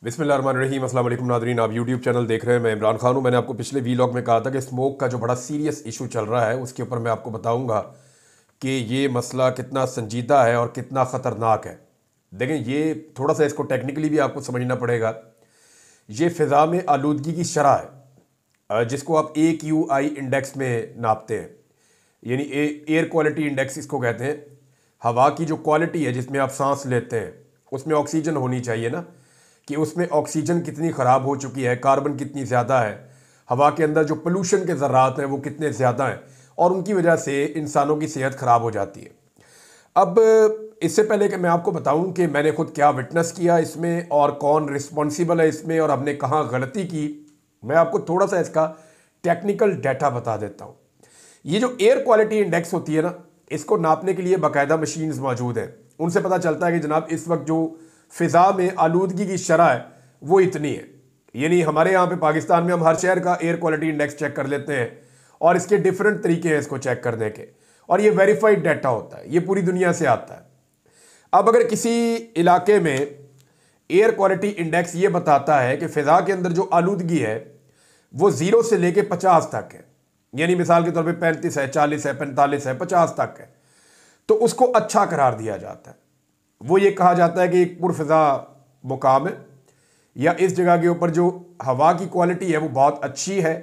बिस्मिल्लाहिर्रहमानिर्रहीम। अस्सलाम वालेकुम नादरीन, आप यूट्यूब चैनल देख रहे हैं। मैं इमरान खान हूँ। मैंने आपको पिछले वीलॉग में कहा था कि स्मोक का जो बड़ा सीरियस इशू चल रहा है उसके ऊपर मैं आपको बताऊंगा कि ये मसला कितना संजीदा है और कितना ख़तरनाक है। देखें, ये थोड़ा सा इसको टेक्निकली भी आपको समझना पड़ेगा। ये फ़िज़ा में आलूदगी की शरह है जिसको आप AQI इंडेक्स में नापते हैं, यानी एयर क्वालिटी इंडेक्स इसको कहते हैं। हवा की जो क्वालिटी है जिसमें आप सांस लेते हैं उसमें ऑक्सीजन होनी चाहिए ना, कि उसमें ऑक्सीजन कितनी ख़राब हो चुकी है, कार्बन कितनी ज़्यादा है, हवा के अंदर जो पोल्यूशन के ज़रात हैं वो कितने ज़्यादा हैं और उनकी वजह से इंसानों की सेहत ख़राब हो जाती है। अब इससे पहले कि मैं आपको बताऊं कि मैंने खुद क्या विटनेस किया इसमें और कौन रिस्पॉन्सिबल है इसमें और हमने कहाँ गलती की, मैं आपको थोड़ा सा इसका टेक्निकल डाटा बता देता हूँ। ये जो एयर क्वालिटी इंडेक्स होती है ना, इसको नापने के लिए बाकायदा मशीन्स मौजूद हैं। उनसे पता चलता है कि जनाब इस वक्त जो फ़िज़ा में आलूदगी की शरह है वो इतनी है। यानी हमारे यहाँ पे पाकिस्तान में हम हर शहर का एयर क्वालिटी इंडेक्स चेक कर लेते हैं और इसके डिफरेंट तरीके हैं इसको चेक करने के, और ये वेरीफाइड डाटा होता है, ये पूरी दुनिया से आता है। अब अगर किसी इलाके में एयर क्वालिटी इंडेक्स ये बताता है कि फ़िज़ा के अंदर जो आलूदगी है वो 0 से लेके 50 तक है, यानी मिसाल के तौर पे 35 है, 40 है, 45 है, 50 तक है, तो उसको अच्छा करार दिया जाता है। वो ये कहा जाता है कि एक पुरफ़िज़ा मुकाम है, या इस जगह के ऊपर जो हवा की क्वालिटी है वो बहुत अच्छी है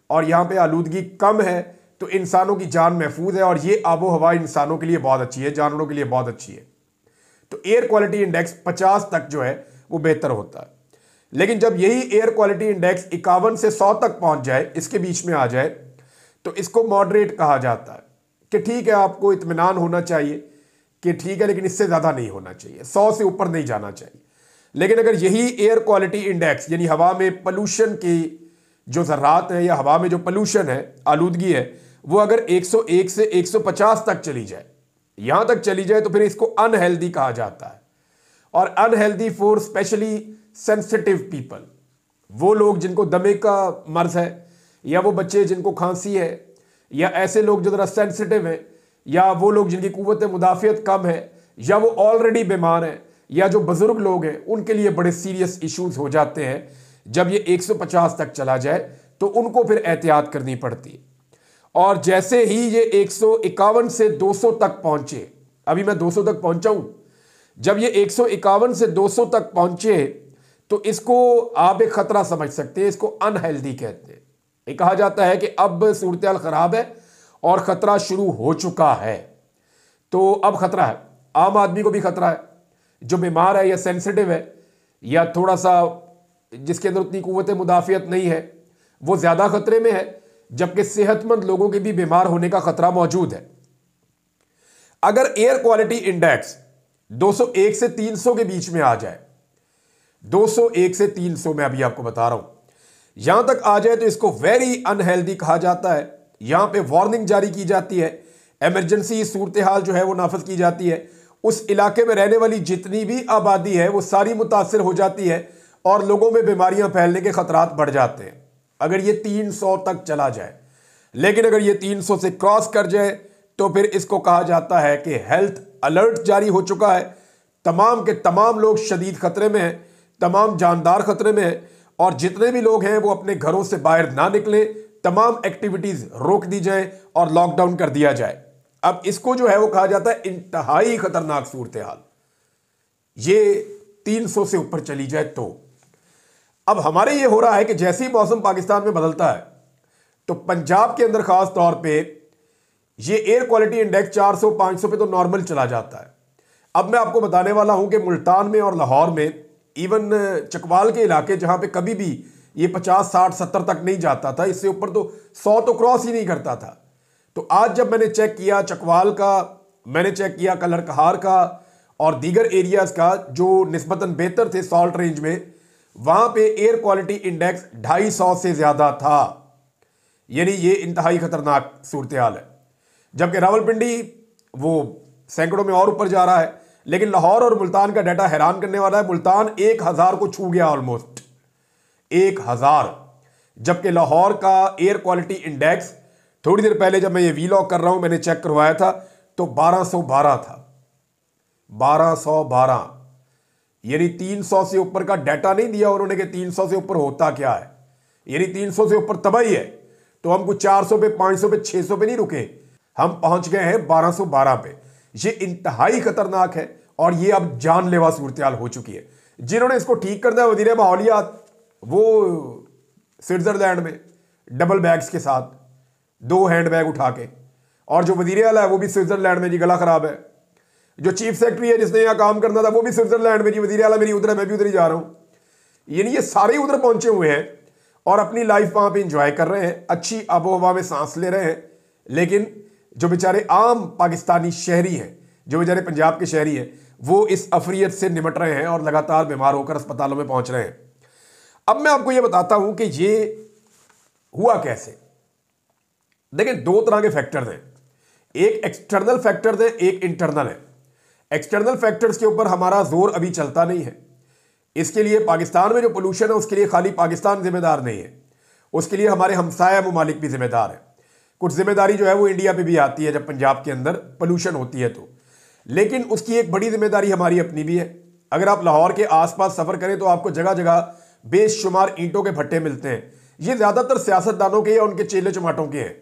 और यहाँ पे आलूदगी कम है, तो इंसानों की जान महफूज है और ये आबो हवा इंसानों के लिए बहुत अच्छी है, जानवरों के लिए बहुत अच्छी है। तो एयर क्वालिटी इंडेक्स 50 तक जो है वो बेहतर होता है। लेकिन जब यही एयर क्वालिटी इंडेक्स 51 से 100 तक पहुंच जाए, इसके बीच में आ जाए, तो इसको मॉडरेट कहा जाता है कि ठीक है, आपको इत्मीनान होना चाहिए कि ठीक है, लेकिन इससे ज़्यादा नहीं होना चाहिए, 100 से ऊपर नहीं जाना चाहिए। लेकिन अगर यही एयर क्वालिटी इंडेक्स यानी हवा में पोल्यूशन की जो ज़रात हैं या हवा में जो पोल्यूशन है, आलूदगी है, वो अगर 101 से 150 तक चली जाए, यहाँ तक चली जाए, तो फिर इसको अनहेल्दी कहा जाता है। और unhealthy for specially sensitive people, वो लोग जिनको दमे का मर्ज है, या वो बच्चे जिनको खांसी है, या ऐसे लोग जो ज़रा सेंसिटिव हैं, या वो लोग जिनकी कुव्वत मुदाफ़ियत कम है, या वो ऑलरेडी बीमार हैं, या जो बुज़ुर्ग लोग हैं, उनके लिए बड़े सीरियस इश्यूज हो जाते हैं। जब ये 150 तक चला जाए तो उनको फिर एहतियात करनी पड़ती है। और जैसे ही ये 151 से 200 तक पहुंचे, अभी मैं 200 तक पहुंचा हूं, जब ये 151 से 200 तक पहुंचे तो इसको आप एक ख़तरा समझ सकते हैं, इसको अनहेल्दी कहते हैं। ये कहा जाता है कि अब सूरत हाल ख़राब है और ख़तरा शुरू हो चुका है। तो अब ख़तरा है, आम आदमी को भी ख़तरा है, जो बीमार है या सेंसिटिव है या थोड़ा सा जिसके अंदर उतनी कुव्वत मुदाफ़ियत नहीं है, वो ज़्यादा ख़तरे में है, जबकि सेहतमंद लोगों के भी बीमार होने का ख़तरा मौजूद है। अगर एयर क्वालिटी इंडेक्स 201 से 300 के बीच में आ जाए, 201 से 300 में अभी आपको बता रहा हूं, यहां तक आ जाए तो इसको वेरी अनहेल्दी कहा जाता है। यहां पे वार्निंग जारी की जाती है, इमरजेंसी सूरत हाल जो है वो नाफज की जाती है। उस इलाके में रहने वाली जितनी भी आबादी है वो सारी मुतासिर हो जाती है और लोगों में बीमारियां फैलने के खतरात बढ़ जाते हैं अगर ये 300 तक चला जाए। लेकिन अगर ये 300 से क्रॉस कर जाए तो फिर इसको कहा जाता है कि हेल्थ अलर्ट जारी हो चुका है, तमाम के तमाम लोग शदीद खतरे में हैं, तमाम जानदार खतरे में हैं, और जितने भी लोग हैं वो अपने घरों से बाहर ना निकलें, तमाम एक्टिविटीज रोक दी जाए और लॉकडाउन कर दिया जाए। अब इसको जो है वो कहा जाता है इंतहाई खतरनाक सूरत हाल, ये 300 से ऊपर चली जाए तो। अब हमारे ये हो रहा है कि जैसे ही मौसम पाकिस्तान में बदलता है तो पंजाब के अंदर खास तौर पे ये एयर क्वालिटी इंडेक्स 400-500 पे तो नॉर्मल चला जाता है। अब मैं आपको बताने वाला हूं कि मुल्तान में और लाहौर में, इवन चकवाल के इलाके जहां पे कभी भी ये 50, 60, 70 तक नहीं जाता था, इससे ऊपर तो 100 तो क्रॉस ही नहीं करता था। तो आज जब मैंने चेक किया चकवाल का, मैंने चेक किया कलर कहार का और दीगर एरियाज का जो निस्बतन बेहतर थे सॉल्ट रेंज में, वहां पे एयर क्वालिटी इंडेक्स 250 से ज्यादा था, यानी ये इंतहाई खतरनाक सूरत हाल है। जबकि रावलपिंडी वो सैकड़ों में और ऊपर जा रहा है। लेकिन लाहौर और मुल्तान का डाटा हैरान करने वाला है, मुल्तान 1000 को छू गया, ऑलमोस्ट 1000, जबकि लाहौर का एयर क्वालिटी इंडेक्स थोड़ी देर पहले जब मैं ये वीलॉग कर रहा हूं मैंने चेक करवाया था तो 1212 था, 1212। यानी 300 से ऊपर का डाटा नहीं दिया उन्होंने कि 300 से ऊपर होता क्या है, यानी 300 से ऊपर तबाही है। तो हम कुछ 400 पे, 500 पे, 600 पे नहीं रुके, हम पहुंच गए हैं 1212 पे। ये इंतहाई खतरनाक है और ये अब जानलेवा सूरत हो चुकी है। जिन्होंने इसको ठीक करना है वजीर माहौलियात, वो स्विट्जरलैंड में डबल बैग्स के साथ 2 हैंड बैग उठा के, और जो वजीर आला है वो भी स्विट्जरलैंड में, जी गला खराब है। जो चीफ सेक्रेटरी है जिसने यहाँ काम करना था वो भी स्विट्जरलैंड में, जी वजीर आला मेरी उधर है, मैं भी उधर ही जा रहा हूँ। यानी ये सारे उधर पहुंचे हुए हैं और अपनी लाइफ वहां पे इंजॉय कर रहे हैं, अच्छी आबो हवा में सांस ले रहे हैं। लेकिन जो बेचारे आम पाकिस्तानी शहरी हैं, जो बेचारे पंजाब के शहरी हैं, वो इस अफरियत से निमट रहे हैं और लगातार बीमार होकर अस्पतालों में पहुंच रहे हैं। अब मैं आपको यह बताता हूं कि ये हुआ कैसे। देखिए, 2 तरह के फैक्टर्स हैं, एक एक्सटर्नल फैक्टर्स है, एक इंटरनल है। एक्सटर्नल फैक्टर्स के ऊपर हमारा जोर अभी चलता नहीं है। इसके लिए पाकिस्तान में जो पोल्यूशन है उसके लिए खाली पाकिस्तान जिम्मेदार नहीं है, उसके लिए हमारे हमसाया ममालिक भी जिम्मेदार है। कुछ जिम्मेदारी जो है वो इंडिया पे भी आती है जब पंजाब के अंदर पोल्यूशन होती है तो, लेकिन उसकी एक बड़ी जिम्मेदारी हमारी अपनी भी है। अगर आप लाहौर के आसपास सफर करें तो आपको जगह जगह बेशुमार ईंटों के भट्टे मिलते हैं। ये ज्यादातर सियासतदानों के या उनके चेले चमाटों के हैं।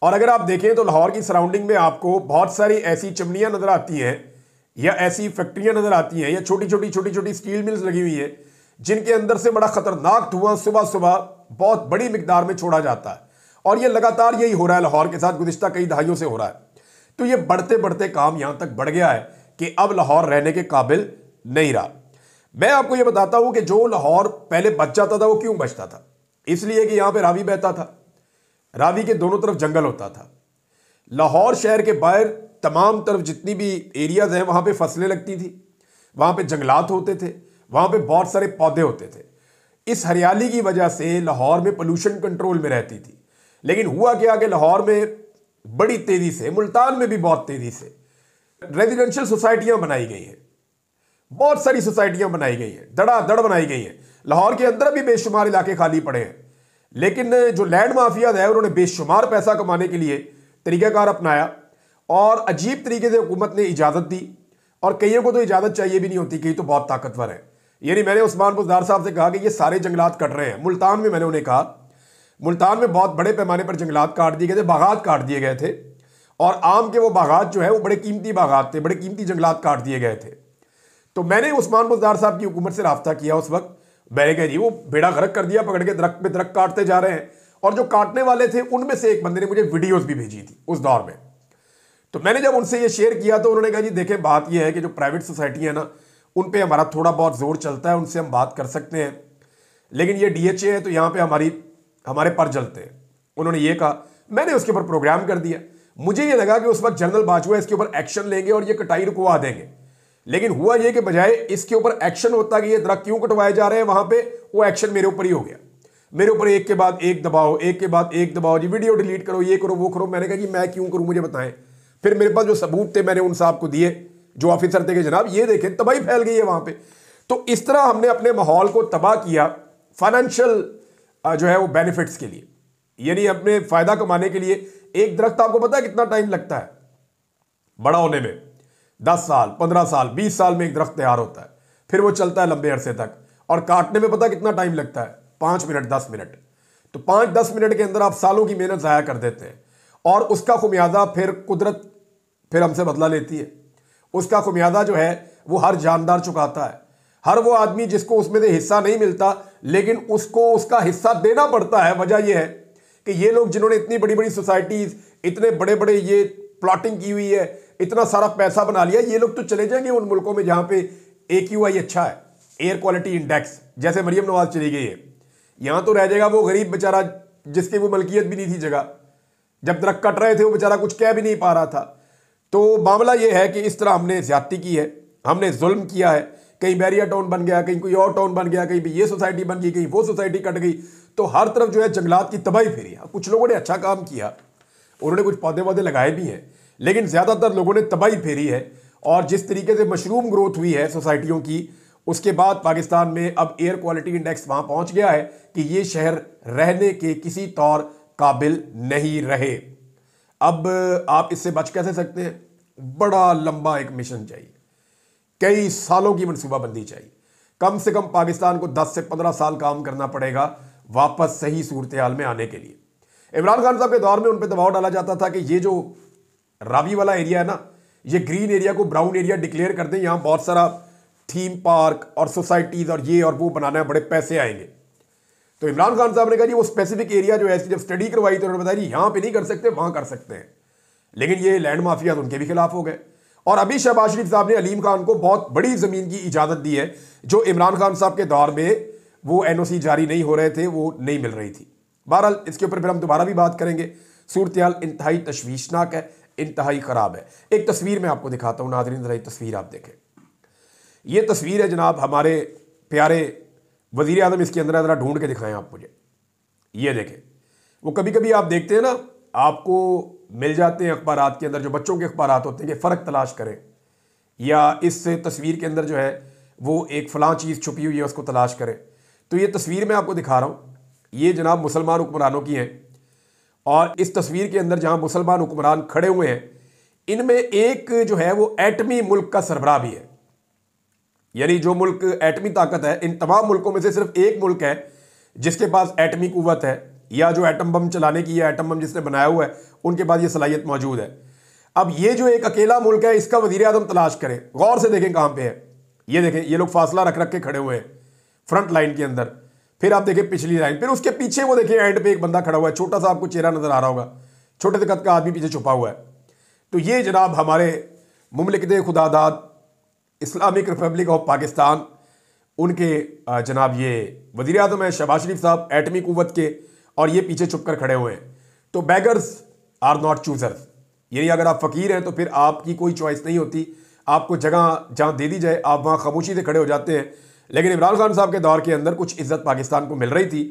और अगर आप देखें तो लाहौर की सराउंडिंग में आपको बहुत सारी ऐसी चिमनियां नजर आती हैं या ऐसी फैक्ट्रियां नजर आती हैं या छोटी छोटी स्टील मिल्स लगी हुई है जिनके अंदर से बड़ा खतरनाक धुआं सुबह सुबह बहुत बड़ी मिकदार में छोड़ा जाता है। और ये लगातार यही हो रहा है लाहौर के साथ, गुज़िश्ता कई दहाइयों से हो रहा है। तो ये बढ़ते बढ़ते काम यहां तक बढ़ गया है कि अब लाहौर रहने के काबिल नहीं रहा। मैं आपको यह बताता हूं कि जो लाहौर पहले बच जाता था वो क्यों बचता था, इसलिए कि यहां पे रावी बहता था, रावी के दोनों तरफ जंगल होता था। लाहौर शहर के बाहर तमाम तरफ जितनी भी एरियाज हैं वहां पे फसलें लगती थी, वहां पे जंगलात होते थे, वहां पे बहुत सारे पौधे होते थे। इस हरियाली की वजह से लाहौर में पोल्यूशन कंट्रोल में रहती थी। लेकिन हुआ क्या कि लाहौर में बड़ी तेजी से, मुल्तान में भी बहुत तेजी से रेजिडेंशियल सोसाइटियां बनाई गई हैं, बहुत सारी सोसाइटियां बनाई गई हैं, धड़ाधड़ बनाई गई हैं। लाहौर के अंदर भी बेशुमार इलाके खाली पड़े हैं। लेकिन जो लैंड माफिया है उन्होंने बेशुमार पैसा कमाने के लिए तरीकाकार अपनाया और अजीब तरीके से हुकूमत ने इजाजत दी। और कईयों को तो इजाजत चाहिए भी नहीं होती, कई तो बहुत ताकतवर है। यानी मैंने उस्मान बुज़दार साहब से कहा कि ये सारे जंगलात कट रहे हैं। मुल्तान में मैंने उन्हें कहा, मुल्तान में बहुत बड़े पैमाने पर जंगलात काट दिए गए थे, बागात काट दिए गए थे। और आम के वो बागात जो है वो बड़े कीमती बागात थे, बड़े कीमती जंगलात काट दिए गए थे। तो मैंने उस्मान बुज़दार साहब की हुकूमत से राब्ता किया उस वक्त। मैंने कहा जी वो बेड़ा गर्क कर दिया, पकड़ के दरख्त पे दरख्त काटते जा रहे हैं। और जो काटने वाले थे उनमें से एक बंदे ने मुझे वीडियोस भी भेजी थी उस दौर में। तो मैंने जब उनसे ये शेयर किया तो उन्होंने कहा जी देखें, बात ये है कि जो प्राइवेट सोसाइटी है ना, उन पे हमारा थोड़ा बहुत जोर चलता है, उनसे हम बात कर सकते हैं, लेकिन ये DHA है तो यहाँ पे हमारे पर जलते हैं। उन्होंने ये कहा, मैंने उसके ऊपर प्रोग्राम कर दिया। मुझे ये लगा कि उस वक्त जनरल बाजवा इसके ऊपर एक्शन लेंगे और ये कटाई रुकवा देंगे। लेकिन हुआ ये कि बजाय इसके ऊपर एक्शन होता कि ये दरख्त क्यों कटवाए जा रहे हैं, वहां पे वो एक्शन मेरे ऊपर ही हो गया। मेरे ऊपर एक के बाद एक दबाओ, एक के बाद एक दबाओ, जी वीडियो डिलीट करो, ये करो, वो करो। मैंने कहा जी मैं क्यों करूं, मुझे बताएं। फिर मेरे पास जो सबूत थे मैंने उन साहब को दिए, जो ऑफिसर थे कि जनाब ये देखें तबाही फैल गई है वहां पे। तो इस तरह हमने अपने माहौल को तबाह किया फाइनेंशियल जो है वो बेनिफिट्स के लिए, यानी अपने फायदा कमाने के लिए। एक दरख्त आपको पता है कितना टाइम लगता है बड़ा होने में? 10 साल, 15 साल, 20 साल में एक दरख्त तैयार होता है, फिर वो चलता है लंबे अरसे तक। और काटने में पता कितना टाइम लगता है? 5 मिनट, 10 मिनट। तो 5-10 मिनट के अंदर आप सालों की मेहनत जाया कर देते हैं। और उसका खुमियाजा फिर कुदरत फिर हमसे बदला लेती है। उसका खुमियाजा जो है वो हर जानदार चुकाता है। हर वो आदमी जिसको उसमें से हिस्सा नहीं मिलता, लेकिन उसको उसका हिस्सा देना पड़ता है। वजह यह है कि ये लोग जिन्होंने इतनी बड़ी बड़ी सोसाइटीज, इतने बड़े बड़े ये प्लॉटिंग की हुई है, इतना सारा पैसा बना लिया, ये लोग तो चले जाएंगे उन मुल्कों में जहां पे AQI अच्छा है, एयर क्वालिटी इंडेक्स, जैसे मरियम नवाज चली गई है। यहां तो रह जाएगा वो गरीब बेचारा जिसकी वो मलकियत भी नहीं थी जगह। जब दरख्त कट रहे थे वो बेचारा कुछ कह भी नहीं पा रहा था। तो मामला ये है कि इस तरह हमने ज्यादती की है, हमने जुल्म किया है। कहीं बैरिया टाउन बन गया, कहीं कोई और टाउन बन गया, कहीं भी ये सोसाइटी बन गई, कहीं वो सोसाइटी कट गई। तो हर तरफ जो है जंगलात की तबाही फेरी। कुछ लोगों ने अच्छा काम किया, उन्होंने कुछ पौधे वौधे लगाए भी हैं, लेकिन ज्यादातर लोगों ने तबाही फेरी है। और जिस तरीके से मशरूम ग्रोथ हुई है सोसाइटियों की, उसके बाद पाकिस्तान में अब एयर क्वालिटी इंडेक्स वहां पहुंच गया है कि ये शहर रहने के किसी तौर काबिल नहीं रहे। अब आप इससे बच कैसे सकते हैं? बड़ा लंबा एक मिशन चाहिए। कई सालों की मनसूबाबंदी चाहिए। कम से कम पाकिस्तान को 10 से 15 साल काम करना पड़ेगा वापस सही सूरत हाल में आने के लिए। इमरान खान साहब के दौर में उन पर दबाव डाला जाता था कि ये जो रावी वाला एरिया है ना, ये ग्रीन एरिया को ब्राउन एरिया डिक्लेयर कर दें, यहां बहुत सारा थीम पार्क और सोसाइटीज और ये और वो बनाना है, बड़े पैसे आएंगे। तो इमरान खान साहब ने कहा जी वो स्पेसिफिक एरिया जो है, जब स्टडी करवाई तो उन्होंने बताया जी यहां पे नहीं कर सकते, वहां कर सकते हैं। लेकिन ये लैंड माफिया उनके भी खिलाफ हो गए। और अभी शहबाज शरीफ साहब ने अलीम खान को बहुत बड़ी जमीन की इजाजत दी है, जो इमरान खान साहब के दौर में वो एनओसी जारी नहीं हो रहे थे, वो नहीं मिल रही थी। बहरहाल इसके ऊपर फिर हम दोबारा भी बात करेंगे। सूरत हाल इंतहाई तशवीशनाक है, इंतहाई खराब है। एक तस्वीर मैं आपको दिखाता हूं नाज़रीन, जरा तस्वीर आप देखें। ये तस्वीर है जनाब हमारे प्यारे वजीर आज़म, इसके अंदर ज़रा ढूंढ के दिखाएं आप मुझे। ये देखें, वो कभी कभी आप देखते हैं ना, आपको मिल जाते हैं अखबारात के अंदर, जो बच्चों के अखबारात होते हैं कि फ़र्क तलाश करें, या इस तस्वीर के अंदर जो है वो एक फ़लाँ चीज़ छुपी हुई है उसको तलाश करें। तो ये तस्वीर मैं आपको दिखा रहा हूँ, ये जनाब मुसलमान हुक्मरानों की हैं। और इस तस्वीर के अंदर जहाँ मुसलमान हुक्मरान खड़े हुए हैं, इनमें एक जो है वो एटमी मुल्क का सरबराह भी है। यानी जो मुल्क एटमी ताकत है, इन तमाम मुल्कों में से सिर्फ एक मुल्क है जिसके पास एटमी कुव्वत है, या जो एटम बम चलाने की या एटम बम जिसने बनाया हुआ है उनके पास ये सलाहियत मौजूद है। अब ये जो एक अकेला मुल्क है, इसका वजीर आज़म तलाश करें, गौर से देखें कहाँ पे है। ये देखें, ये लोग फासला रख रख के खड़े हुए हैं फ्रंट लाइन के अंदर। फिर आप देखें पिछली लाइन, फिर उसके पीछे वो देखें एंड पे एक बंदा खड़ा हुआ है, छोटा सा आपको चेहरा नजर आ रहा होगा, छोटे से कद का आदमी पीछे छुपा हुआ है। तो ये जनाब हमारे मुमलिकत खुदादाद इस्लामिक रिपब्लिक ऑफ पाकिस्तान, उनके जनाब ये वज़ीर आज़म है शहबाज शरीफ साहब, एटमी कुव्वत के, और ये पीछे छुप कर खड़े हुए हैं। तो बैगर्स आर नॉट चूजर्स, यानी अगर आप फ़कीर हैं तो फिर आपकी कोई चॉइस नहीं होती, आपको जगह जहाँ दे दी जाए आप वहाँ खामोशी से खड़े हो जाते हैं। लेकिन इमरान खान साहब के दौर के अंदर कुछ इज़्ज़त पाकिस्तान को मिल रही थी,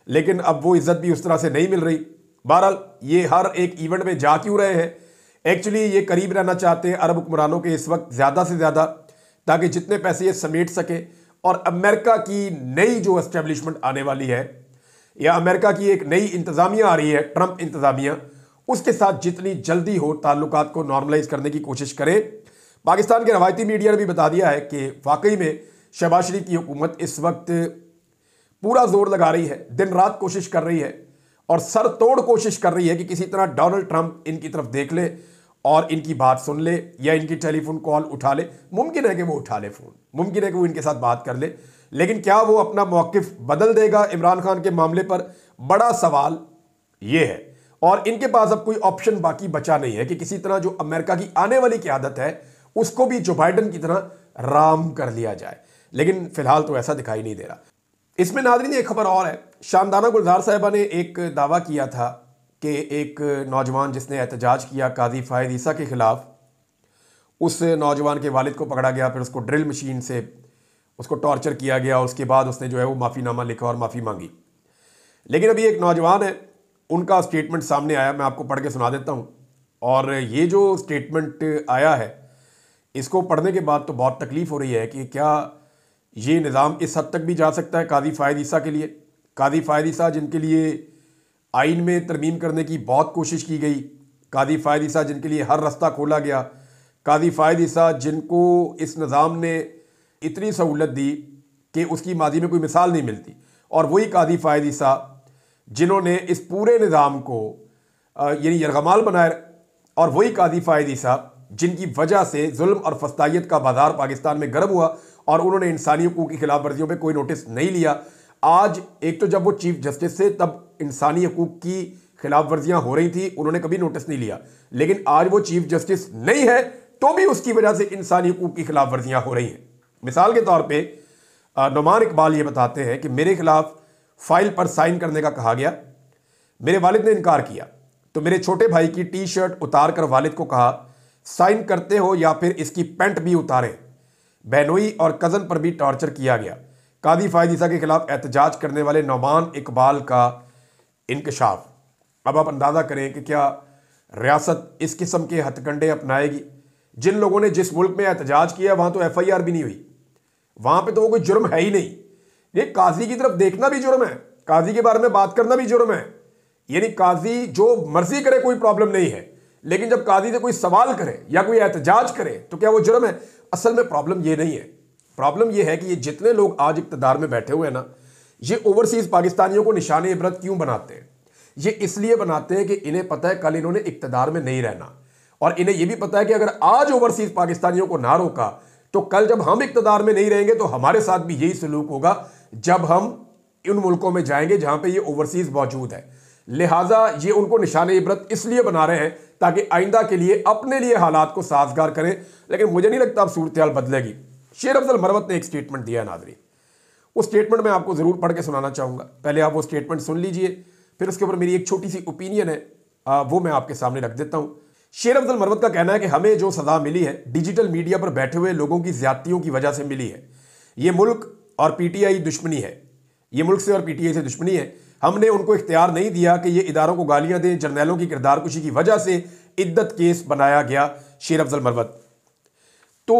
लेकिन अब वो इज़्ज़त भी उस तरह से नहीं मिल रही। बहरहाल ये हर एक इवेंट में जा क्यों रहे हैं, एक्चुअली ये करीब रहना चाहते हैं अरब हुक्मरानों के इस वक्त ज़्यादा से ज़्यादा, ताकि जितने पैसे ये समेट सके। और अमेरिका की नई जो एस्टेब्लिशमेंट आने वाली है, या अमेरिका की एक नई इंतज़ामिया आ रही है, ट्रंप इंतज़ामिया, उसके साथ जितनी जल्दी हो ताल्लुकात को नॉर्मलाइज करने की कोशिश करें। पाकिस्तान के रवायती मीडिया ने भी बता दिया है कि वाकई में शहबाज शरीफ की हुकूमत इस वक्त पूरा जोर लगा रही है, दिन रात कोशिश कर रही है और सर तोड़ कोशिश कर रही है कि किसी तरह डोनाल्ड ट्रंप इनकी तरफ देख ले और इनकी बात सुन ले, या इनकी टेलीफोन कॉल उठा ले। मुमकिन है कि वो उठा ले फ़ोन, मुमकिन है कि वो इनके साथ बात कर ले, लेकिन क्या वो अपना मौक़िफ़ बदल देगा इमरान खान के मामले पर, बड़ा सवाल ये है। और इनके पास अब कोई ऑप्शन बाकी बचा नहीं है कि किसी तरह जो अमेरिका की आने वाली क़यादत है उसको भी जो बाइडन की तरह राम कर लिया जाए, लेकिन फ़िलहाल तो ऐसा दिखाई नहीं दे रहा। इसमें नाज़रीन एक खबर और है, शानदाना गुलजार साहिबा ने एक दावा किया था कि एक नौजवान जिसने एहतजाज किया काजी फ़ायद ईसा के ख़िलाफ़, उस नौजवान के वालिद को पकड़ा गया, फिर उसको ड्रिल मशीन से उसको टॉर्चर किया गया, और उसके बाद उसने जो है वो माफ़ीनामा लिखा और माफ़ी मांगी। लेकिन अभी एक नौजवान है, उनका स्टेटमेंट सामने आया, मैं आपको पढ़ के सुना देता हूँ। और ये जो स्टेटमेंट आया है, इसको पढ़ने के बाद तो बहुत तकलीफ़ हो रही है कि क्या ये निज़ाम इस हद तक भी जा सकता है काजी फ़ायद ईसा के लिए। काजी फ़ायद ईसा जिनके लिए आइन में तरमीम करने की बहुत कोशिश की गई, काजी फ़ायद ईसा जिनके लिए हर रास्ता खोला गया, काजी फ़ायद ईसा जिनको इस निज़ाम ने इतनी सहूलत दी कि उसकी माजी में कोई मिसाल नहीं मिलती, और वही काजी फ़ायद ईसा जिन्होंने इस पूरे निज़ाम को यानी यरगमाल बनाया, और वही काजी फ़ायद ईसा जिनकी वजह से जुल्म और फस्तायत का बाजार पाकिस्तान में गर्म हुआ और उन्होंने इंसानी हकूक़ की खिलाफ वर्जियों पर कोई नोटिस नहीं लिया। आज एक तो जब वो चीफ जस्टिस थे तब इंसानी हकूक़ की खिलाफ वर्जियाँ हो रही थी, उन्होंने कभी नोटिस नहीं लिया, लेकिन आज वो चीफ जस्टिस नहीं है तो भी उसकी वजह से इंसानी हकूक़ की खिलाफ वर्जियाँ हो रही हैं। मिसाल के तौर पर नुमान इकबाल ये बताते हैं कि मेरे खिलाफ फाइल पर साइन करने का कहा गया, मेरे वालिद ने इनकार किया, तो मेरे छोटे भाई की टी शर्ट उतार कर वालिद को कहा साइन करते हो या फिर इसकी पैंट भी उतारें। बहनोई और कज़न पर भी टॉर्चर किया गया। काजी फ़ायद ईसा के खिलाफ एहतजाज करने वाले नुमान इकबाल का इंकशाफ। अब आप अंदाज़ा करें कि क्या रियासत इस किस्म के हथकंडे अपनाएगी। जिन लोगों ने जिस मुल्क में एहतजाज किया वहाँ तो FIR भी नहीं हुई, वहाँ पे तो वो कोई जुर्म है ही नहीं। ये काजी की तरफ देखना भी जुर्म है, काजी के बारे में बात करना भी जुर्म है। यानी काजी जो मर्जी करे कोई प्रॉब्लम नहीं है, लेकिन जब काजी से कोई सवाल करे या कोई एहतजाज करे तो क्या वो जुर्म है। असल में प्रॉब्लम ये नहीं है। प्रॉब्लम ये है कि ये जितने लोग आज इक़्तिदार में बैठे हुए हैं ना, ये ओवरसीज़ पाकिस्तानियों को निशाने इबरत क्यों बनाते हैं? ये इसलिए बनाते हैं कि इन्हें पता है कल इन्होंने इक़्तिदार में नहीं रहना, और इन्हें यह भी पता है कि अगर आज ओवरसीज़ पाकिस्तानियों को ना रोका तो कल जब हम इक़्तिदार में नहीं रहेंगे तो हमारे साथ भी यही सलूक होगा जब हम उन मुल्कों में जाएंगे जहां पे ये ओवरसीज़ मौजूद है। लिहाजा ये उनको निशाने इबरत इसलिए बना रहे हैं ताकि आइंदा के लिए अपने लिए हालात को साजगार करें, लेकिन मुझे नहीं लगता अब सूरत हाल बदलेगी। शेर अफजल मरवत ने एक स्टेटमेंट दिया है नाज़रीन, उस स्टेटमेंट में आपको ज़रूर पढ़ के सुनाना चाहूँगा। पहले आप वो स्टेटमेंट सुन लीजिए, फिर उसके ऊपर मेरी एक छोटी सी ओपिनियन है, वो मैं आपके सामने रख देता हूँ। शेर अफजल मरवत का कहना है कि हमें जो सज़ा मिली है डिजिटल मीडिया पर बैठे हुए लोगों की ज़्यादतियों की वजह से मिली है। ये मुल्क और पीटीआई दुश्मनी है, ये मुल्क से और पीटीआई से दुश्मनी है। हमने उनको इख्तियार नहीं दिया कि ये इदारों को गालियां दें। जर्नैलों की किरदार कुशी की वजह से इद्दत केस बनाया गया। शेर अफजल मरवत। तो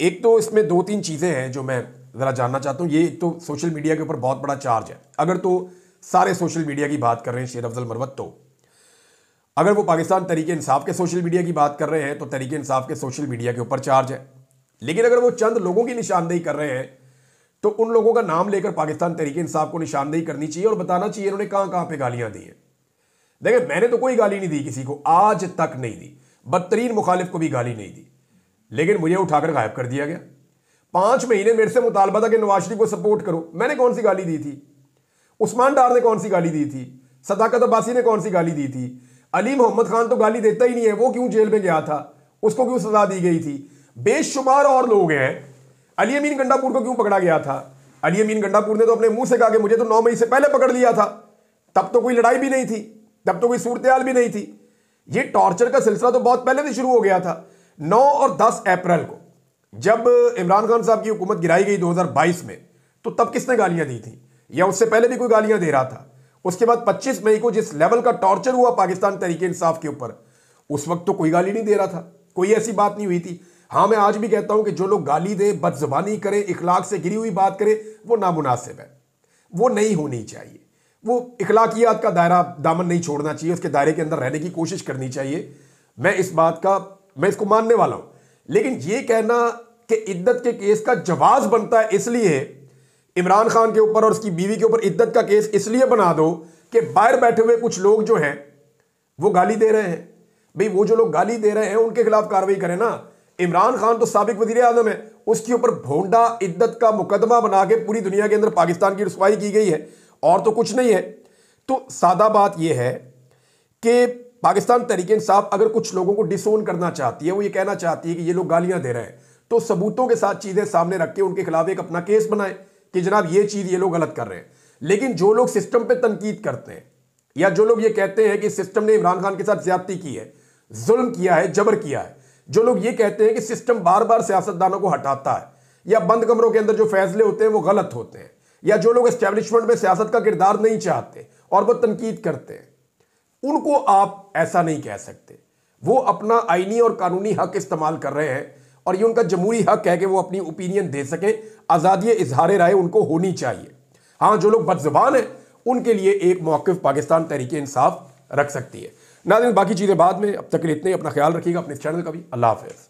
एक तो इसमें दो तीन चीज़ें हैं जो मैं ज़रा जानना चाहता हूँ। ये एक तो सोशल मीडिया के ऊपर बहुत बड़ा चार्ज है। अगर तो सारे सोशल मीडिया की बात कर रहे हैं शेर अफजल मरवत, तो अगर वो पाकिस्तान तहरीक इंसाफ के सोशल मीडिया की बात कर रहे हैं तो तहरीक इंसाफ के सोशल मीडिया के ऊपर चार्ज है। लेकिन अगर वो चंद लोगों की निशानदेही कर रहे हैं तो उन लोगों का नाम लेकर पाकिस्तान तहरीक इंसाफ को निशानदेही करनी चाहिए और बताना चाहिए इन्होंने कहां कहां पे गालियां दी हैं। देखिए, मैंने तो कोई गाली नहीं दी किसी को, आज तक नहीं दी, बदतरीन मुखालिफ को भी गाली नहीं दी, लेकिन मुझे उठाकर गायब कर दिया गया। 5 महीने मेरे से मुतालबा था कि नवाज शरीफ को सपोर्ट करो। मैंने कौन सी गाली दी थी? उस्मान डार ने कौन सी गाली दी थी? सदाकत अब्बासी ने कौन सी गाली दी थी? अली मोहम्मद खान तो गाली देता ही नहीं है, वो क्यों जेल में गया था? उसको क्यों सजा दी गई थी? बेशुमार और लोग हैं। अली अमीन गंडापुर को क्यों पकड़ा गया था? अली अमीन गंडापुर ने तो अपने मुंह से कहा कि मुझे तो 9 मई से पहले पकड़ लिया था, तब तो कोई लड़ाई भी नहीं थी, तब तो कोई सूरत हाल भी नहीं थी। ये टॉर्चर का सिलसिला तो बहुत पहले से शुरू हो गया था। 9 और 10 अप्रैल को जब इमरान खान साहब की हुकूमत गिराई गई 2022 में, तो तब किसने गालियां दी थी? या उससे पहले भी कोई गालियां दे रहा था? उसके बाद 25 मई को जिस लेवल का टॉर्चर हुआ पाकिस्तान तहरीक इंसाफ के ऊपर, उस वक्त तो कोई गाली नहीं दे रहा था, कोई ऐसी बात नहीं हुई थी। हाँ, मैं आज भी कहता हूं कि जो लोग गाली दे, बदजुबानी करे, इखलाक से गिरी हुई बात करे, वो नामुनासिब है, वो नहीं होनी चाहिए। वो इखलाकियात का दायरा दामन नहीं छोड़ना चाहिए, उसके दायरे के अंदर रहने की कोशिश करनी चाहिए। मैं इसको मानने वाला हूं। लेकिन ये कहना कि इद्दत के केस का जवाज बनता है, इसलिए इमरान खान के ऊपर और उसकी बीवी के ऊपर इद्दत का केस इसलिए बना दो कि बाहर बैठे हुए कुछ लोग जो हैं वो गाली दे रहे हैं। भाई, वो जो लोग गाली दे रहे हैं उनके खिलाफ कार्रवाई करें ना। इमरान खान तो साबिक वजीर आजम है, उसके ऊपर भोंडा इद्दत का मुकदमा बना के पूरी दुनिया के अंदर पाकिस्तान की रुसवाई की गई है, और तो कुछ नहीं है। तो सादा बात यह है कि पाकिस्तान तहरीक इंसाफ अगर कुछ लोगों को डिसोन करना चाहती है, वो ये कहना चाहती है कि ये लोग गालियां दे रहे हैं, तो सबूतों के साथ चीजें सामने रख के उनके खिलाफ एक अपना केस बनाए कि जनाब ये चीज ये लोग गलत कर रहे हैं। लेकिन जो लोग सिस्टम पे तनकीद करते हैं, या जो लोग ये कहते हैं कि सिस्टम ने इमरान खान के साथ ज्यादती की है, जुल्म किया है, जबर किया है, जो लोग ये कहते हैं कि सिस्टम बार बार सियासतदानों को हटाता है, या बंद कमरों के अंदर जो फैसले होते हैं वो गलत होते हैं, या जो लोग एस्टेब्लिशमेंट में सियासत का किरदार नहीं चाहते और वो तनकीद करते हैं, उनको आप ऐसा नहीं कह सकते। वो अपना आईनी और कानूनी हक इस्तेमाल कर रहे हैं, और ये उनका जमहूरी हक है कि वो अपनी ओपिनियन दे सकें। आज़ादी इजहार राय उनको होनी चाहिए। हाँ, जो लोग बदज़ुबान हैं उनके लिए एक मौक़िफ़ पाकिस्तान तहरीक इंसाफ रख सकती है। नाज़रीन, बाकी चीज़ें बाद में। अब तक के लिए इतने ही। अपना ख्याल रखिएगा, अपने चैनल का भी। अल्लाह हाफ़िज़।